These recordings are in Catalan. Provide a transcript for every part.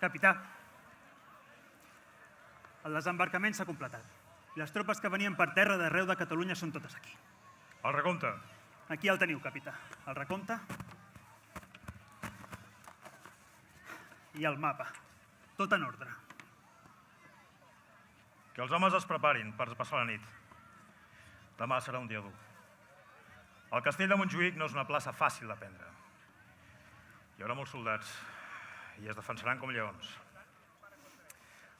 Capità, el desembarcament s'ha completat. Les tropes que venien per terra d'arreu de Catalunya són totes aquí. El recompte. Aquí el teniu, capità. El recompte i el mapa. Tot en ordre. Que els homes es preparin per passar la nit. Demà serà un dia dur. El castell de Montjuïc no és una plaça fàcil de prendre. Hi haurà molts soldats i es defensaran com lleons.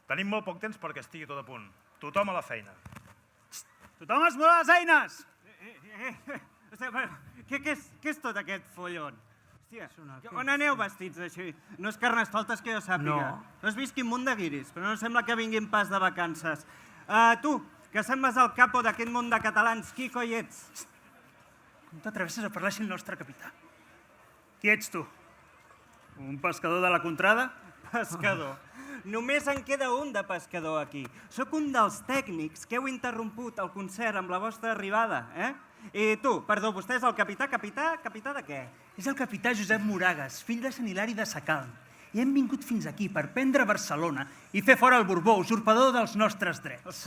Tenim molt poc temps perquè estigui tot a punt. Tothom a la feina. Tothom es mola les eines! Què és tot aquest follon? Hòstia, on aneu vestits així? No és Carnestoltes que jo sàpiga. No has vist quin munt de guiris, però no sembla que vinguin pas de vacances. Tu, que sembles el capo d'aquest munt de catalans, qui coi ets? Com t'atreveixes a parlar així el nostre capità? Qui ets tu? Un pescador de la contrada? Pescador. Només en queda un de pescador aquí. Sóc un dels tècnics que heu interromput el concert amb la vostra arribada, I tu, perdó, vostè és el capità de què? És el capità Josep Moragues, fill de Sant Hilari de Sacalm. I hem vingut fins aquí per prendre Barcelona i fer fora el Borbó, usurpador dels nostres drets.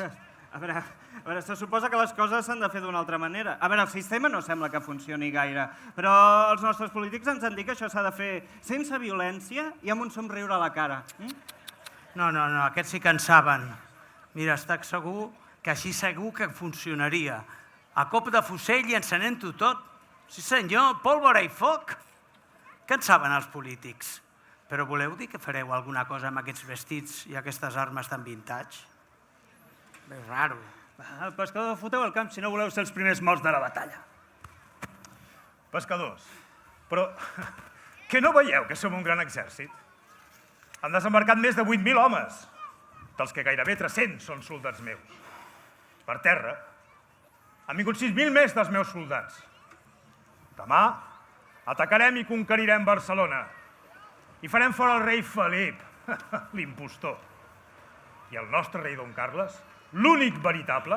A veure, se suposa que les coses s'han de fer d'una altra manera. A veure, el sistema no sembla que funcioni gaire, però els nostres polítics ens han dit que això s'ha de fer sense violència i amb un somriure a la cara. No, aquests sí que en saben. Mira, estic segur que així segur que funcionaria. A cop de fusell i encenent-ho tot. Sí senyor, pólvora i foc. Què en saben els polítics? Però voleu dir que fareu alguna cosa amb aquests vestits i aquestes armes tan vintage? És raro. El pescador, foteu al camp si no voleu ser els primers morts de la batalla. Pescadors, però que no veieu que som un gran exèrcit? Han desembarcat més de 8.000 homes, dels que gairebé 300 són soldats meus. Per terra, han vingut 6.000 més dels meus soldats. Demà atacarem i conquerirem Barcelona. I farem fora el rei Felip, l'impostor. I el nostre rei Don Carles, l'únic veritable,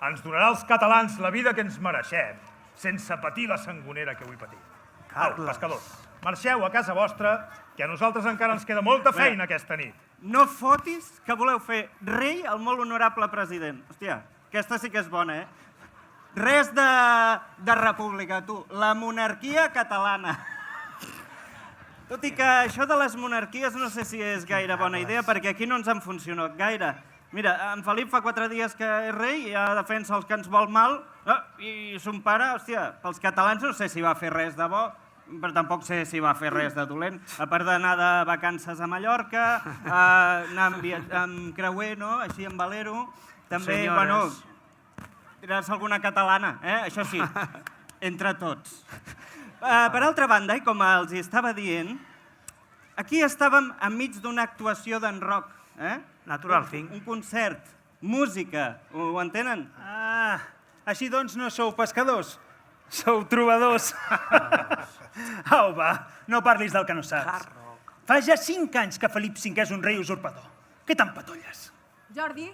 ens donarà als catalans la vida que ens mereixem, sense patir la sangonera que avui patim. Au, pescadors, marxeu a casa vostra, que a nosaltres encara ens queda molta feina aquesta nit. No fotis que voleu fer rei al molt honorable president. Hòstia, aquesta sí que és bona, Res de república, tu. La monarquia catalana. Tot i que això de les monarquies no sé si és gaire bona idea, perquè aquí no ens han funcionat gaire. Mira, en Felip fa 4 dies que és rei i ja defensa els que ens vol mal, i son pare, hòstia, pels catalans no sé si va fer res de bo, però tampoc sé si va fer res de dolent, a part d'anar de vacances a Mallorca, anar amb creuer, no?, així amb velero, també, bueno, tirar-se alguna catalana, això sí, entre tots. Per altra banda, i com els estava dient, aquí estàvem enmig d'una actuació d'en Roc, Natural thing. Un concert, música, ho entenen? Així doncs no sou pescadors, sou trobadors. Au, va, no parlis del que no saps. Fa ja 5 anys que Felip V és un rei usurpador. Què t'empatolles? Jordi,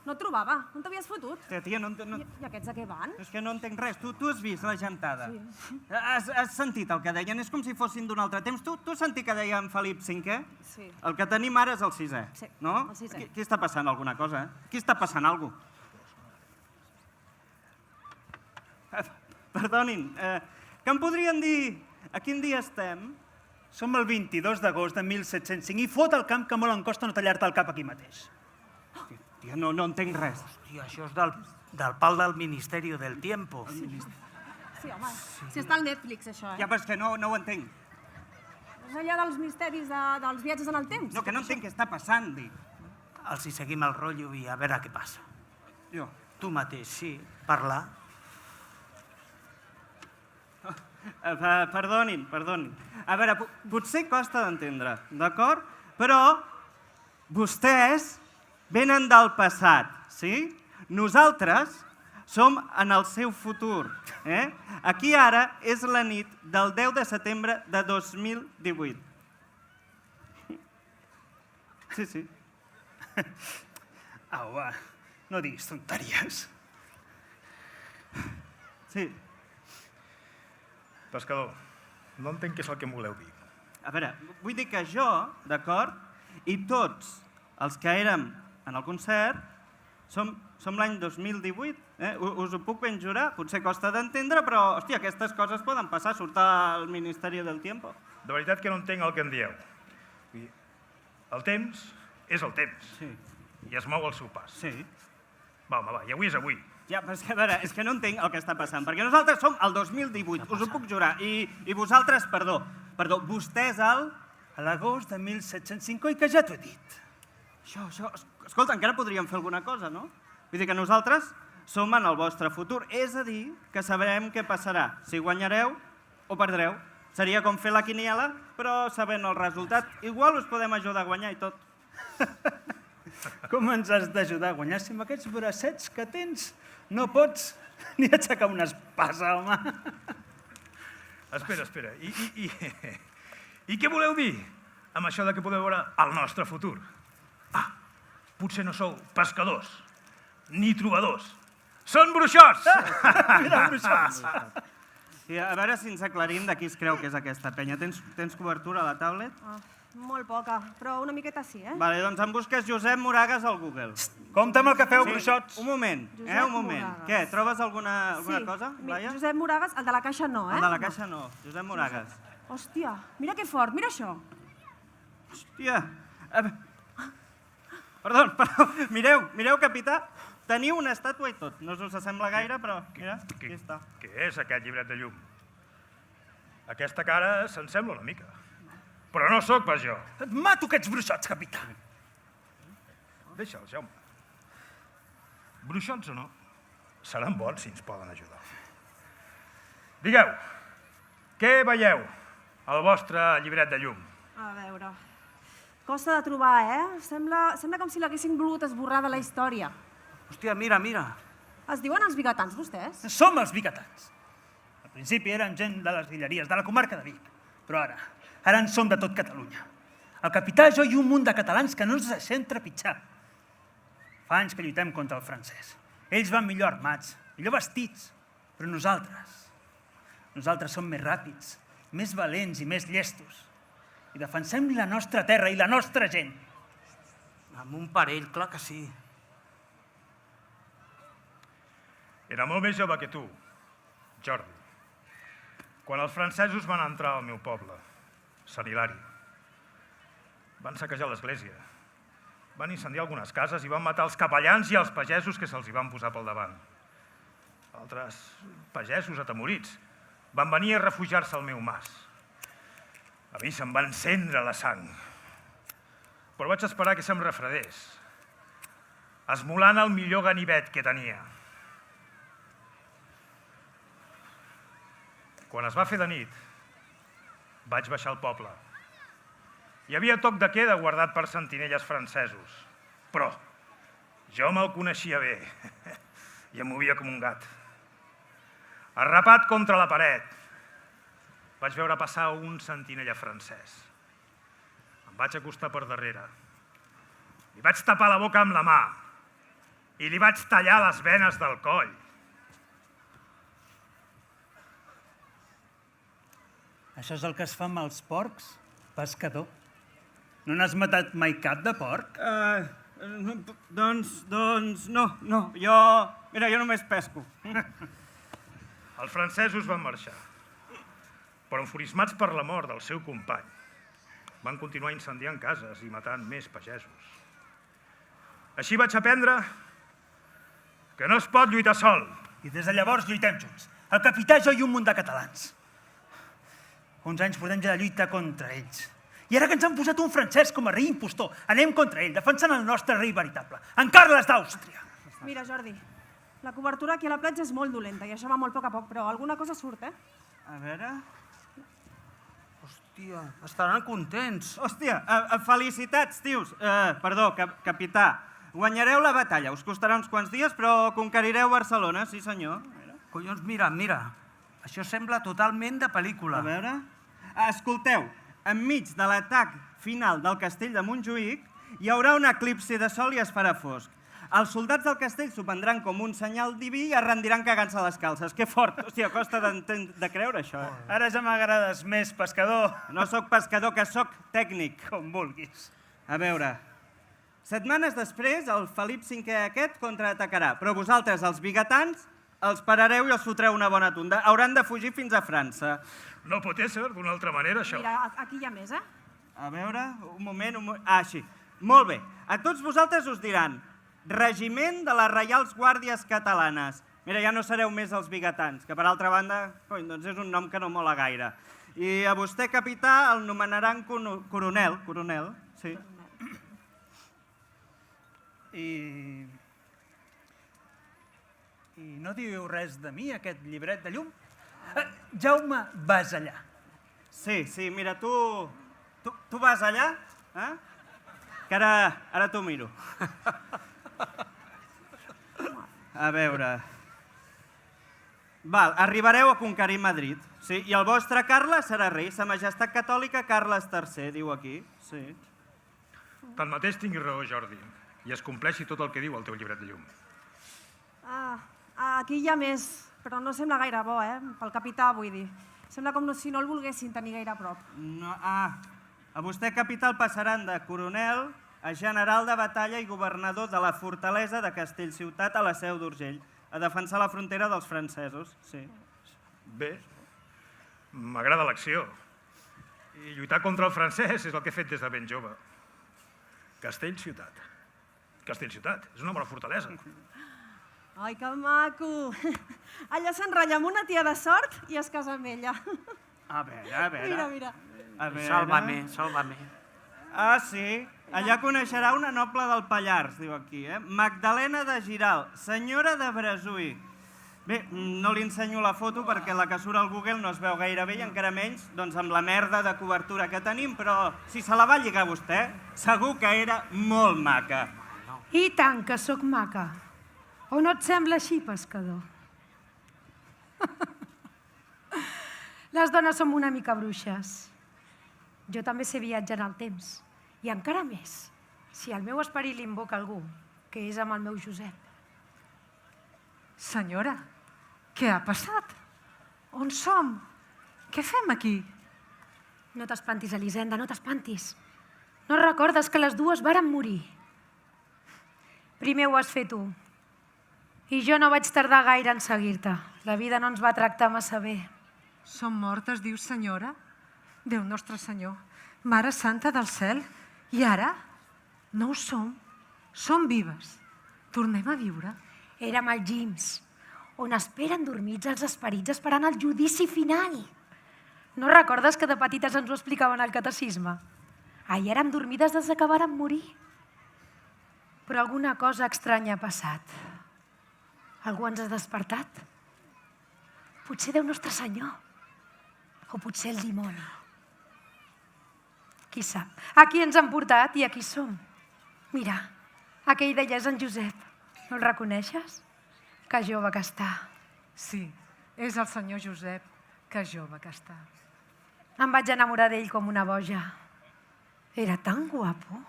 no et trobava. On t'havies fotut? Tia, no... I aquests a què van? És que no entenc res. Tu has vist la gentada? Sí. Has sentit el que deien? És com si fossin d'un altre temps. Tu has sentit que deia en Felip V? Sí. El que tenim ara és el 6è, Sí, no? el 6è. Aquí està passant alguna cosa, Aquí està passant alguna cosa. Perdonin, que em podrien dir a quin dia estem? Som el 22 d'agost de 1705 i fot al camp que molt em costa no tallar-te el cap aquí mateix. Tia, no entenc res. Hòstia, això és del pal del Ministeri del Tiempo. Sí, home. Si està al Netflix, això, Ja, però és que no ho entenc. És allà dels misteris dels viatges en el temps. No, que no entenc què està passant, dic. Els hi seguim el rotllo i a veure què passa. Jo. Tu mateix, sí, parlar. Perdonin. A veure, potser costa d'entendre, d'acord? Però vostès venen del passat, sí? Nosaltres som en el seu futur. Aquí ara és la nit del 10 de setembre de 2018. Sí. Au, va, no diguis tonteries. Sí. Pescador, no entenc què és el que em voleu dir. A veure, vull dir que jo, d'acord, I tots els que érem en el concert som l'any 2018, us ho puc ben jurar, potser costa d'entendre, però, hòstia, aquestes coses poden passar, surt al Ministeri del Tiempo. De veritat que no entenc el que em dieu. El temps és el temps. Sí. I es mou al seu pas. Sí. Va, home, va, i avui és avui. Ja, però és que, a veure, és que no entenc el que està passant, perquè nosaltres som el 2018, us ho puc jurar, i vosaltres, perdó, vostès al... A l'agost de 1705, i que ja t'ho he dit. Això, escolta, encara podríem fer alguna cosa, no? Vull dir que nosaltres som en el vostre futur, és a dir, que sabrem què passarà, si guanyareu o perdreu. Seria com fer la quiniela, però sabent el resultat, igual us podem ajudar a guanyar i tot. Com ens has d'ajudar a guanyar si amb aquests bracets que tens no pots ni aixecar una espasa, home? Espera. I què voleu dir amb això de que podeu veure el nostre futur? Potser no sou pescadors, ni trobadors. Són bruixots! Mira, bruixots! Sí, a veure si ens aclarim de qui es creu que és aquesta penya. Tens cobertura a la tablet? Molt poca, però una miqueta sí, eh? Vale, doncs em busques Josep Moragas al Google. Compte amb el que feu, bruixots. Un moment, Josep un moment. Moragas. Què, trobes alguna Sí. cosa, Laia? Josep Moragas, el de la caixa no, eh? El de la caixa no, Josep Moragas. Hòstia, mira que fort, mira això. Hòstia. Perdó, mireu, capità. Teniu una estàtua i tot. No us sembla gaire, però mira, aquí està. Què és aquest llibret de llum? Aquesta cara se'n sembla una mica. Però no sóc pas jo. Et mato aquests bruixots, capità. Deixa'l, Jaume. Bruixots o no, seran bons si ens poden ajudar. Digueu, què veieu al vostre llibret de llum? A veure... Costa de trobar, eh? Sembla com si l'haguessin volgut esborrar de la història. Hòstia, mira. Es diuen els biguetans, vostès? Som els biguetans. Al principi eren gent de les Guilleries, de la comarca de Vic. Però ara en som de tot Catalunya. El capità, jo i un munt de catalans que no ens deixem trepitjar. Fa anys que lluitem contra el francès. Ells van millor armats, millor vestits. Però nosaltres som més ràpids, més valents i més llestos. I defensem la nostra terra i la nostra gent. Amb un parell, clar que sí. Era molt més jove que tu, Jordi, quan els francesos van entrar al meu poble, Sant Hilari. Van saquejar l'església, van incendiar algunes cases i van matar els capellans i els pagesos que se'ls hi van posar pel davant. Altres pagesos atemorits van venir a refugiar-se al meu mas. A mi se'm va encendre la sang, però vaig esperar que se'm refredés, esmolant el millor ganivet que tenia. Quan es va fer de nit, vaig baixar al poble. Hi havia toc de queda guardat per sentinelles francesos, però jo me'l coneixia bé i em movia com un gat. Arrapat contra la paret, vaig veure passar un sentinella francès. Em vaig acostar per darrere. Li vaig tapar la boca amb la mà i li vaig tallar les venes del coll. Això és el que es fa amb els porcs, pescador? No n'has matat mai cap de porc? Doncs no. Jo només pesco. Els francesos van marxar, però enfurismats per la mort del seu company, van continuar incendiant cases i matant més pagesos. Així vaig aprendre que no es pot lluitar sol. I des de llavors lluitem junts. El capità, jo i un munt de catalans. Uns anys portem ja de lluita contra ells. I ara que ens han posat un francès com a rei impostor, anem contra ell, defensant el nostre rei veritable, en Carles d'Àustria. Mira, Jordi, la cobertura aquí a la platja és molt dolenta i això va molt a poc, però alguna cosa surt, eh? A veure... Hòstia, estaran contents. Hòstia, felicitats, tios. Perdó, capità. Guanyareu la batalla. Us costarà uns quants dies, però conquerireu Barcelona, sí senyor. Collons, mira. Això sembla totalment de pel·lícula. A veure... Escolteu, enmig de l'atac final del castell de Montjuïc hi haurà un eclipsi de sol i es farà fosc. Els soldats del castell s'ho prendran com un senyal diví i es rendiran cagant-se a les calces. Que fort! Hòstia, costa de creure això. Ara ja m'agrades més, pescador. No sóc pescador, que sóc tècnic. Com vulguis. A veure, setmanes després el Felip V aquest contraatacarà, però vosaltres, els vigatans, els parareu i els fotreu una bona tunda. Hauran de fugir fins a França. No pot ésser d'una altra manera, això. Mira, aquí hi ha més, eh? A veure, un moment... Ah, sí. Molt bé. A tots vosaltres us diran Regiment de les Reials Guàrdies Catalanes. Mira, ja no sereu més els vigatans, que per altra banda, doncs és un nom que no mola gaire. I a vostè, capità, el nomenaran coronel. Coronel, sí. I no diu res de mi, aquest llibret de llum? Jaume Basallà. Sí, mira, tu vas allà, eh? Que ara t'ho miro. A veure... Val, arribareu a conquerir Madrid, sí, i el vostre Carles serà rei, Sa Majestat Catòlica Carles III, diu aquí, sí. Tanmateix tingui raó, Jordi, i es compleixi tot el que diu el teu llibret de llum. Aquí hi ha més, però no sembla gaire bo, pel capità, vull dir. Sembla com si no el volguessin tenir gaire a prop. No, a vostè, capità, el passaran de coronel a general de batalla i governador de la fortalesa de Castellciutat a la Seu d'Urgell, a defensar la frontera dels francesos, sí. Bé, m'agrada l'acció. I lluitar contra el francès és el que he fet des de ben jove. Castellciutat. Castellciutat, és una bona fortalesa. Ai, que maco! Allà s'enrotlla amb una tia de sort i es casa amb ella. A veure... Mira. Sálvame, sálvame. Ah, sí? Allà coneixerà una noble del Pallars, diu aquí, eh? Magdalena de Giral, senyora de Brasuí. Bé, no li ensenyo la foto perquè la que surt al Google no es veu gaire bé i encara menys doncs amb la merda de cobertura que tenim, però si se la va lligar vostè, segur que era molt maca. I tant que sóc maca. O no et sembla així, pescador? Les dones som una mica bruixes. Jo també sé viatjar en el temps. I encara més, si el meu esperit l'invoca algú, que és amb el meu Josep. Senyora, què ha passat? On som? Què fem aquí? No t'espantis, Elisenda, no t'espantis. No recordes que les dues varen morir? Primer ho has fet tu. I jo no vaig tardar gaire en seguir-te. La vida no ens va tractar massa bé. Som mortes, diu senyora? Déu nostre senyor, Mare Santa del cel. I ara? No ho som. Som vives. Tornem a viure. Érem als Gims, on esperen dormits els esperits esperant el judici final. No recordes que de petites ens ho explicaven al catecisme? Ahir érem dormides des que vàrem morir. Però alguna cosa estranya ha passat. Algú ens ha despertat? Potser Déu Nostre Senyor. O potser el dimoni. Qui sap? Aquí ens han portat i aquí som. Mira, aquell d'allà és en Josep. No el reconeixes? Que jove que està. Sí, és el senyor Josep, que jove que està. Em vaig enamorar d'ell com una boja. Era tan guapo.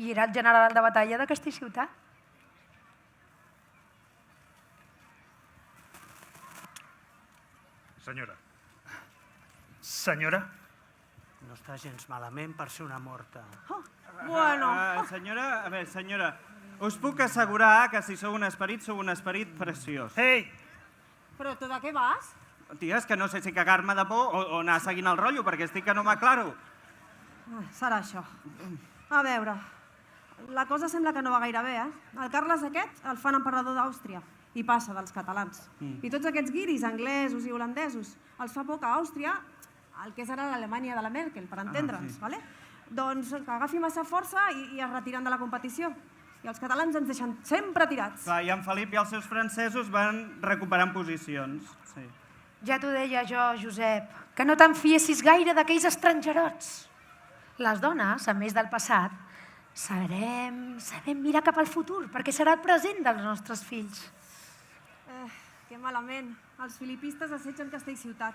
I era el general de batalla de Castellciutat. Senyora. Senyora? No està gens malament per ser una morta. Bueno. Senyora, a veure, senyora, us puc assegurar que si sou un esperit preciós. Ei! Però tu de què vas? Tia, és que no sé si cagar-me de por o anar seguint el rotllo, perquè estic que no m'aclaro. Serà això. A veure, la cosa sembla que no va gaire bé, El Carles aquest el fan emperador d'Àustria i passa dels catalans. I tots aquests guiris, anglesos i holandesos, els fa por que Àustria, el que és ara l'Alemanya de la Merkel, per entendre'ns, doncs que agafi massa força i es retiren de la competició. I els catalans ens deixen sempre tirats. Clar, i en Felip i els seus francesos van recuperant posicions. Sí. Ja t'ho deia jo, Josep, que no te'n fiessis gaire d'aquells estrangerots. Les dones, a més del passat, sabem mirar cap al futur, perquè serà el present dels nostres fills. Que malament. Els filipistes assetgen Castellciutat.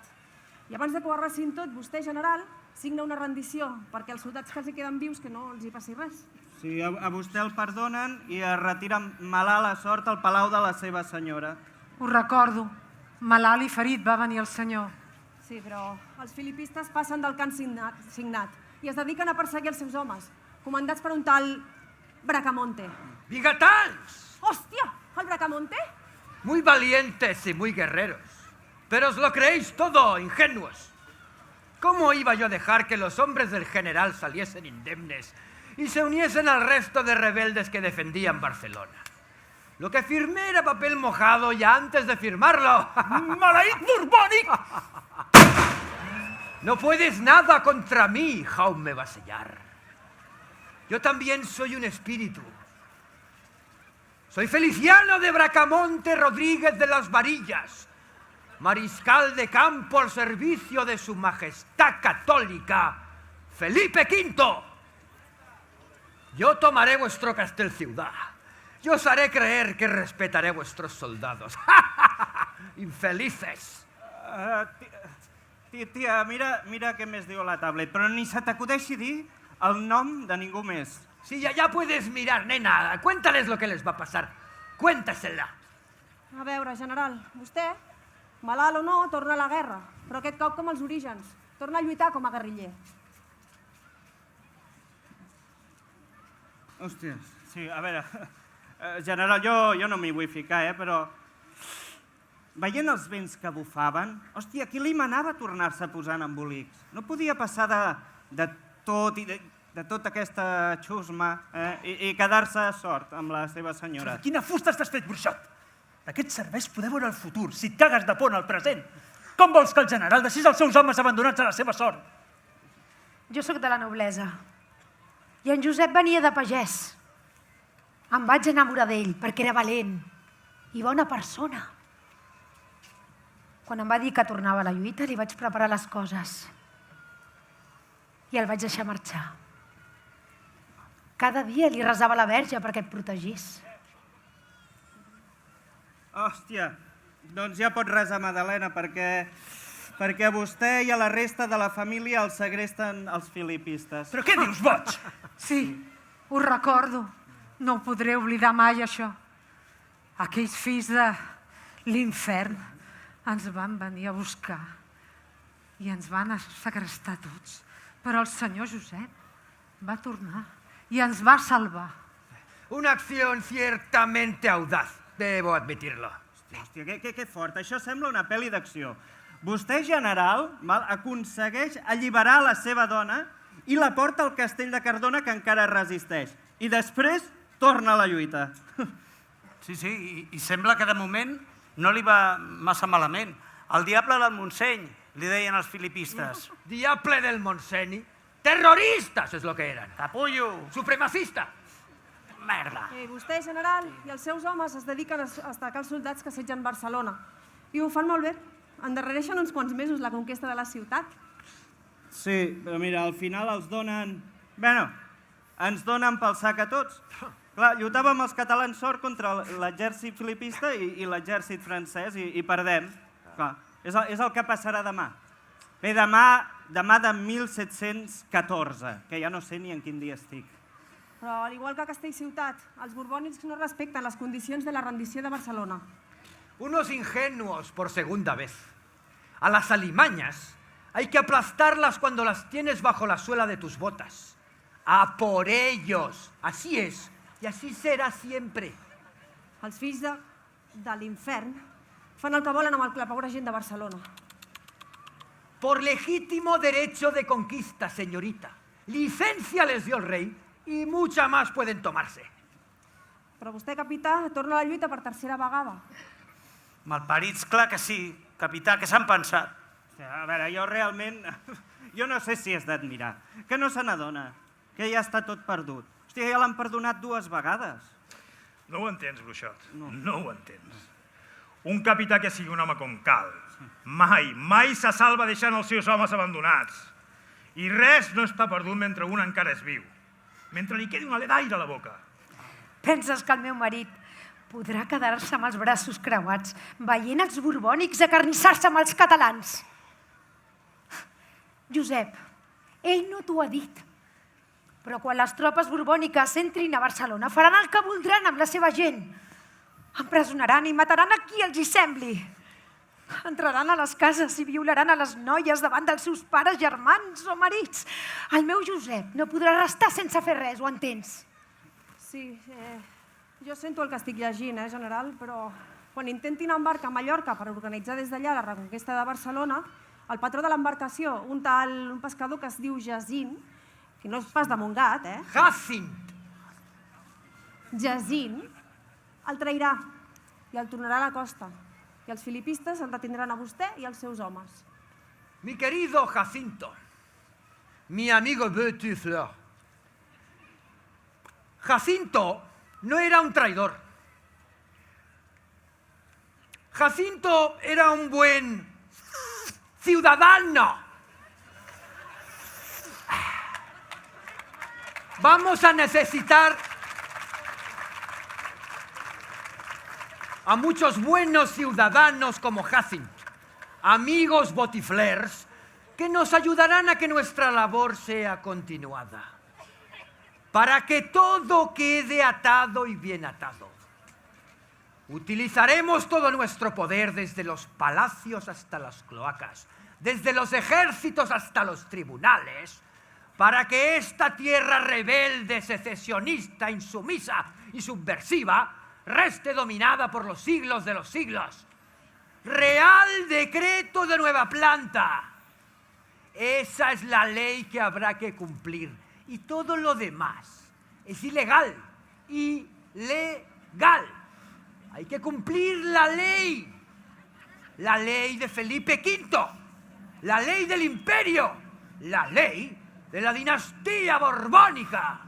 I abans de que ho arrasin tot, vostè, general, signa una rendició perquè els soldats que els hi queden vius que no els hi passi res. Sí, a vostè el perdonen i es retira malalt a sort al palau de la seva senyora. Ho recordo. Malalt i ferit va venir el senyor. Sí, però els filipistes passen del cant signat i es dediquen a perseguir els seus homes. comandats per un tal Bracamonte. ¡Vigatans! Hòstia, el Bracamonte? Muy valientes y muy guerreros. Pero os lo creéis todo, ingenuos. ¿Cómo iba yo a dejar que los hombres del general saliesen indemnes y se uniesen al resto de rebeldes que defendían Barcelona? Lo que firmé era papel mojado ya antes de firmarlo. Maleït borbònic! No puedes nada contra mí, Jaume Vasellar. Yo también soy un espíritu. Soy Feliciano de Bracamonte Rodríguez de las Varillas, mariscal de campo al servicio de su majestad católica, Felipe V. Yo tomaré vuestro castel ciudad. Yo os haré creer que respetaré vuestros soldados. Infelices. Tia, mira què més diu la tablet, però ni se t'acudeixi dir el nom de ningú més. Sí, ya puedes mirar, nena. Cuéntales lo que les va a pasar. Cuéntasela. A veure, general, vostè, malalt o no, torna a la guerra, però aquest cop com els orígens. Torna a lluitar com a guerriller. Hòstia, sí, a veure, general, jo no m'hi vull ficar, però veient els vents que bufaven, hòstia, qui li manava tornar-se a posar en embolics? No podia passar de tot i de tota aquesta xusma i quedar-se sort amb la seva senyora. Quina fusta estàs fet, bruixot! D'aquests serveis poder veure el futur, si et cagues de por en el present. Com vols que el general deixés els seus homes abandonats a la seva sort? Jo sóc de la noblesa. I en Josep venia de pagès. Em vaig enamorar d'ell perquè era valent i bona persona. Quan em va dir que tornava a la lluita, li vaig preparar les coses. I el vaig deixar marxar. Cada dia li resava a la Verge perquè et protegís. Hòstia, doncs ja pots resar, Madalena, perquè a vostè i a la resta de la família els segresten els filipistes. Però què dius, boig? Sí, ho recordo. No ho podré oblidar mai, això. Aquells fills de l'infern ens van venir a buscar i ens van segrestar tots. Però el senyor Josep va tornar i ens va salvar. Una acción ciertamente audaz, debo admitirlo. Hòstia, que fort. Això sembla una pel·li d'acció. Vostè, general, aconsegueix alliberar la seva dona i la porta al castell de Cardona, que encara resisteix. I després torna a la lluita. Sí, i sembla que de moment no li va massa malament. El diable del Montseny, li deien els filipistes. Diable del Montseny. Terroristas es lo que eran. Capullo! Supremacista. Merda! Vostè, general, i els seus homes es dediquen a atacar els soldats que assetgen Barcelona. I ho fan molt bé. Endarrereixen uns quants mesos la conquesta de la ciutat. Sí, però mira, al final els donen... Bueno, ens donen pel sac a tots. Clar, lluitàvem els catalans sort contra l'exèrcit filipista i l'exèrcit francès i perdem. Clar, és el que passarà demà. Bé, demà de 1714, que ja no sé ni en quin dia estic. Però, al igual que a Castellciutat, els borbònics no respecten les condicions de la rendició de Barcelona. Unos ingenuos por segunda vez. A las alimañas hay que aplastarlas cuando las tienes bajo la suela de tus botas. A por ellos. Así es. Y así será siempre. Els fills de l'infern fan el que volen amb la pobra gent de Barcelona. Por legítimo derecho de conquista, señorita. Licencia les dio el rey y mucha más pueden tomarse. Però vostè, capità, torna a la lluita per tercera vegada. Malparits, clar que sí. Capità, què s'han pensat? A veure, jo realment... Jo no sé si és d'admirar. Que no se n'adona. Que ja està tot perdut. Hòstia, ja l'han perdonat 2 vegades. No ho entens, bruixot. No ho entens. Un capità que sigui un home com cal. Mai se salva deixant els seus homes abandonats. I res no està perdut mentre un encara és viu. Mentre li quedi un alè d'aire a la boca. Penses que el meu marit podrà quedar-se amb els braços creuats veient els borbònics acarnissar-se amb els catalans? Josep, ell no t'ho ha dit. Però quan les tropes borbòniques entrin a Barcelona faran el que voldran amb la seva gent. Empresonaran i mataran a qui els hi sembli. Entraran a les cases i violaran a les noies davant dels seus pares, germans o marits. El meu Josep no podrà restar sense fer res, ho entens? Sí, jo sento el que estic llegint, general, però quan intentin embarcar a Mallorca per organitzar des d'allà la reconquesta de Barcelona, el patró de l'embarcació, un pescador que es diu Jacint, que no és pas de Montgat, Jacint. Jacint, el trairà i el tornarà a la costa. I els filipistes en retindran a vostè i als seus homes. Mi querido Jacinto, mi amigo Petit Fleur. Jacinto no era un traidor. Jacinto era un buen ciudadano. Vamos a necesitar a muchos buenos ciudadanos como Jacint, amigos botiflers, que nos ayudarán a que nuestra labor sea continuada, para que todo quede atado y bien atado. Utilizaremos todo nuestro poder desde los palacios hasta las cloacas, desde los ejércitos hasta los tribunales, para que esta tierra rebelde, secesionista, insumisa y subversiva reste dominada por los siglos de los siglos. Real Decreto de Nueva Planta. Esa es la ley que habrá que cumplir. Y todo lo demás es ilegal. Ilegal. Hay que cumplir la ley. La ley de Felipe V. La ley del imperio. La ley de la dinastía borbónica.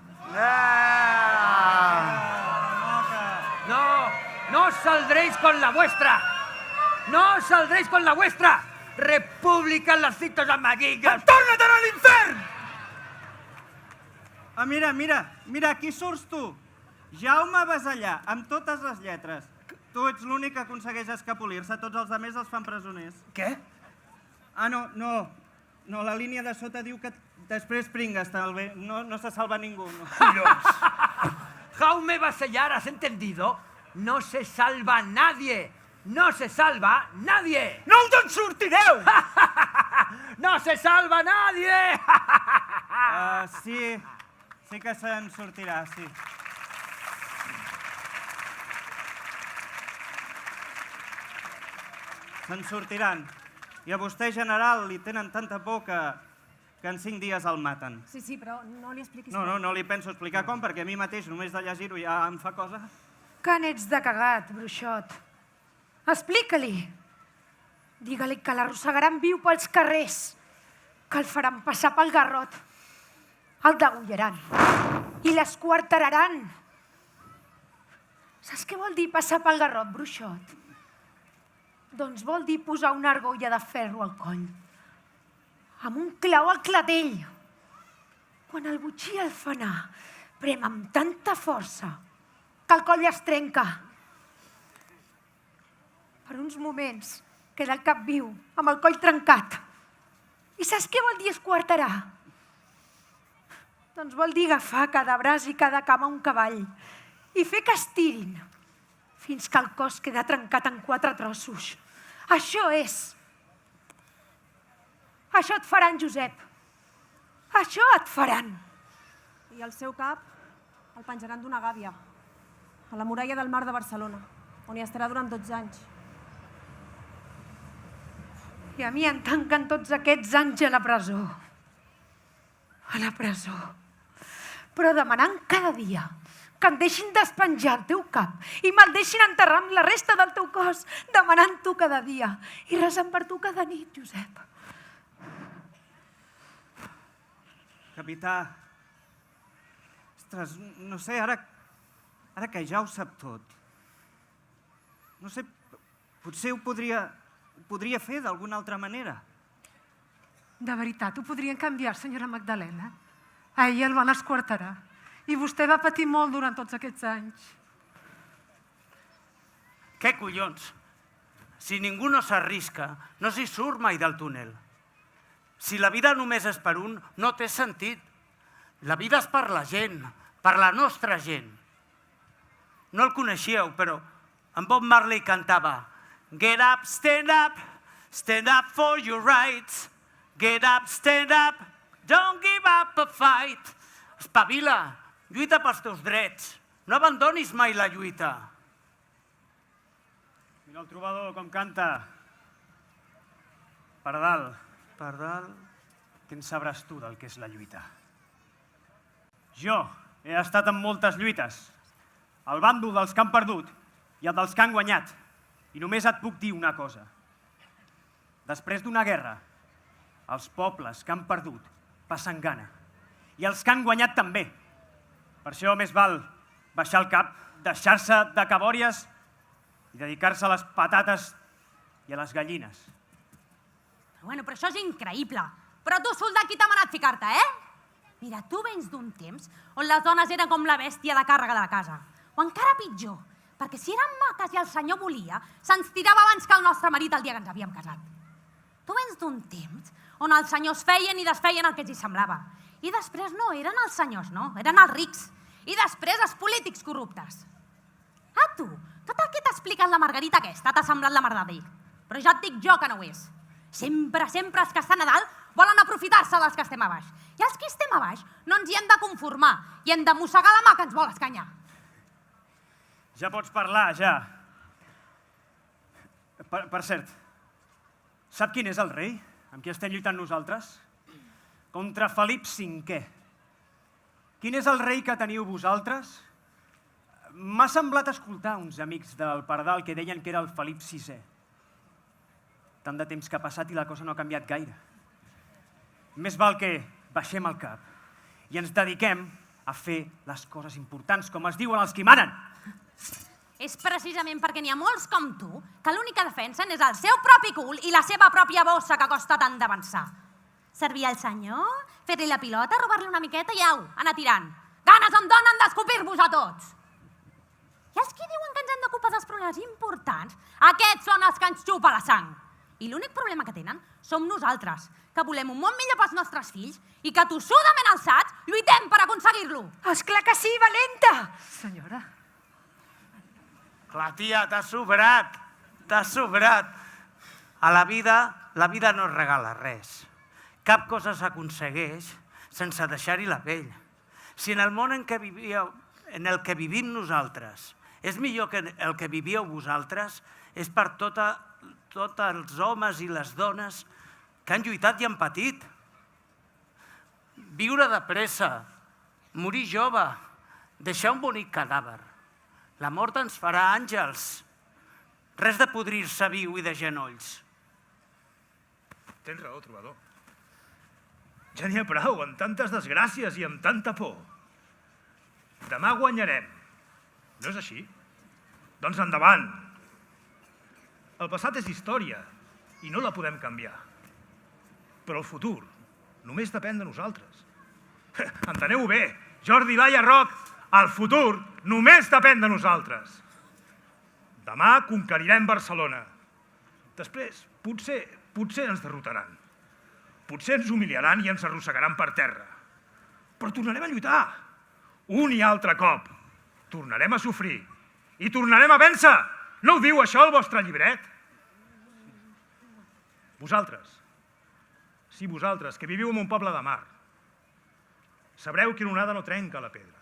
No saldréis con la vuestra. No saldréis con la vuestra. República en las cites amiguilles. Torna-te'n a l'infern! Mira, aquí surts tu. Jaume Basallà, amb totes les lletres. Tu ets l'únic que aconsegueix escapolir-se, tots els altres els fan presoners. Què? No, la línia de sota diu que després pringues, també. No se salva ningú. No. Collons. Jaume Basellar, ¿has entendido? No se salva nadie. No se salva nadie. No us en sortireu! No se salva nadie. Sí que se'n sortirà, sí. Se'n sortiran. I a vostè, general, li tenen tanta por que en 5 dies el maten. Sí, però no li expliquis No li penso explicar com, perquè a mi mateix, només de llegir-ho, ja em fa cosa. Que n'ets de cagat, bruixot. Explica-li. Digue-li que l'arrossegaran viu pels carrers, que el faran passar pel garrot, el degollaran i l'esquarteraran. Saps què vol dir passar pel garrot, bruixot? Doncs vol dir posar una argolla de ferro al coll, amb un clau al clatell. Quan el botxí i el fanar prem amb tanta força que el coll es trenca. Per uns moments queda el cap viu, amb el coll trencat. I saps què vol dir esquarterar? Doncs vol dir agafar cada braç i cada cama un cavall i fer que estirin fins que el cos queda trencat en 4 trossos. Això és. Això et faran, Josep. Això et faran. I el seu cap el penjaran d'una gàbia a la muralla del Mar de Barcelona, on hi estarà durant 12 anys. I a mi em tanquen tots aquests anys a la presó. A la presó. Però demanant cada dia que em deixin despenjar el teu cap i me'l deixin enterrar amb la resta del teu cos, demanant-ho cada dia i resant per tu cada nit, Josep. Capità, ostres, no sé, ara que ja ho sap tot, no sé, potser ho podria fer d'alguna altra manera. De veritat, ho podrien canviar, senyora Magdalena? Ahir el van esquarterar i vostè va patir molt durant tots aquests anys. Què collons? Si ningú no s'arrisca, no s'hi surt mai del túnel. Si la vida només és per un, no té sentit. La vida és per la gent, per la nostra gent. No el coneixíeu, però en Bob Marley cantava Get up, stand up for your rights. Get up, stand up, don't give up a fight. Espavila, lluita pels teus drets. No abandonis mai la lluita. Mira el trobador com canta. Pardal, Pardal, què en sabràs tu del que és la lluita? Jo he estat en moltes lluites. El bàndol dels que han perdut i el dels que han guanyat. I només et puc dir una cosa. Després d'una guerra, els pobles que han perdut passen gana. I els que han guanyat també. Per això més val baixar el cap, deixar-se de cabòries i dedicar-se a les patates i a les gallines. Bueno, però això és increïble. Però tu, soldat, qui t'ha manat ficar-te, eh? Mira, tu vens d'un temps on les dones eren com la bèstia de càrrega de la casa. O encara pitjor, perquè si eren maques i el senyor volia, se'ns tirava abans que el nostre marit el dia que ens havíem casat. Tu vens d'un temps on els senyors feien i desfeien el que els hi semblava. I després no eren els senyors, no, eren els rics. I després els polítics corruptes. A tu, tot el que t'ha explicat la Margarita aquesta t'ha semblat la merdadell. Però ja et dic jo que no ho és. Sempre els que estan a dalt volen aprofitar-se dels que estem a baix. I els que estem a baix no ens hi hem de conformar i hem de mossegar la mà que ens vol escanyar. Ja pots parlar, ja. Per cert, sap quin és el rei amb qui estem lluitant nosaltres? Contra Felip V. Quin és el rei que teniu vosaltres? M'ha semblat escoltar uns amics del Pardal que deien que era el Felip VI. Tant de temps que ha passat i la cosa no ha canviat gaire. Més val que baixem el cap i ens dediquem a fer les coses importants, com es diuen els qui manen. És precisament perquè n'hi ha molts com tu que l'únic que defensen és el seu propi cul i la seva pròpia bossa que costa tant d'avançar. Servir al senyor, fer-li la pilota, robar-li una miqueta i au, anar tirant. Ganes em donen d'escopir-vos a tots! I els que diuen que ens hem d'ocupar dels problemes importants, aquests són els que ens xupa la sang. I l'únic problema que tenen som nosaltres, que volem un món millor pels nostres fills i que tossudament alçats lluitem per aconseguir-lo. Esclar que sí, valenta! Senyora, clar, tia, t'has sobrat. A la vida no es regala res. Cap cosa s'aconsegueix sense deixar-hi la pell. Si en el món en el que vivim nosaltres és millor que el que vivíeu vosaltres, és per tots els homes i les dones que han lluitat i han patit. Viure de pressa, morir jove, deixar un bonic cadàver. La mort ens farà àngels. Res de podrir-se viu i de genolls. Tens raó, trobador. Ja n'hi ha prou, amb tantes desgràcies i amb tanta por. Demà guanyarem. No és així? Doncs endavant. El passat és història i no la podem canviar. Però el futur només depèn de nosaltres. Enteneu-ho bé, Jordi Laia Roc, el futur només depèn de nosaltres. Demà conquerirem Barcelona. Després, potser ens derrotaran. Potser ens humiliaran i ens arrossegaran per terra. Però tornarem a lluitar. Un i altre cop. Tornarem a sofrir. I tornarem a vèncer. No ho diu això el vostre llibret? Vosaltres, sí, vosaltres, que viviu en un poble de mar, sabreu que una onada no trenca la pedra.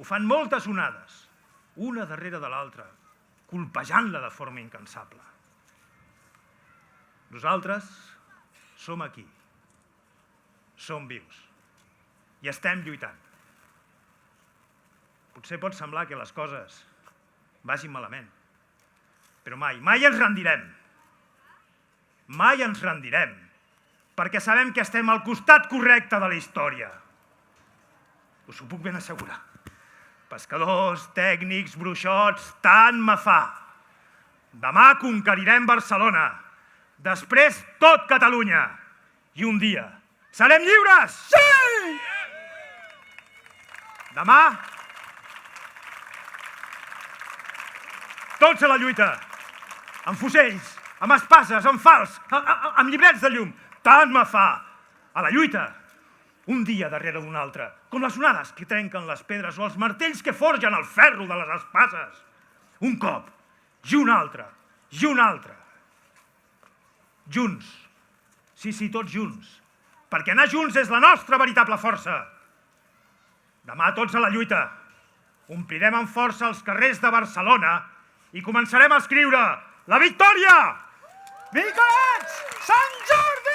Ho fan moltes onades, una darrere de l'altra, colpejant-la de forma incansable. Nosaltres som aquí, som vius i estem lluitant. Potser pot semblar que les coses vagin malament, però mai ens rendirem. Mai ens rendirem, perquè sabem que estem al costat correcte de la història. Us ho puc ben assegurar. Pescadors, tècnics, bruixots, tant me fa. Demà conquerirem Barcelona, després tot Catalunya. I un dia serem lliures! Sí! Demà, tots a la lluita, amb fusells, amb espases, amb fals, amb llibrets de llum. Tant me fa! A la lluita, un dia darrere d'un altre, com les onades que trenquen les pedres o els martells que forgen el ferro de les espases. Un cop, i un altre, i un altre. Junts. Sí, tots junts. Perquè anar junts és la nostra veritable força. Demà tots a la lluita. Omplirem amb força els carrers de Barcelona i començarem a escriure la victòria! Vinga, Sant Jordi!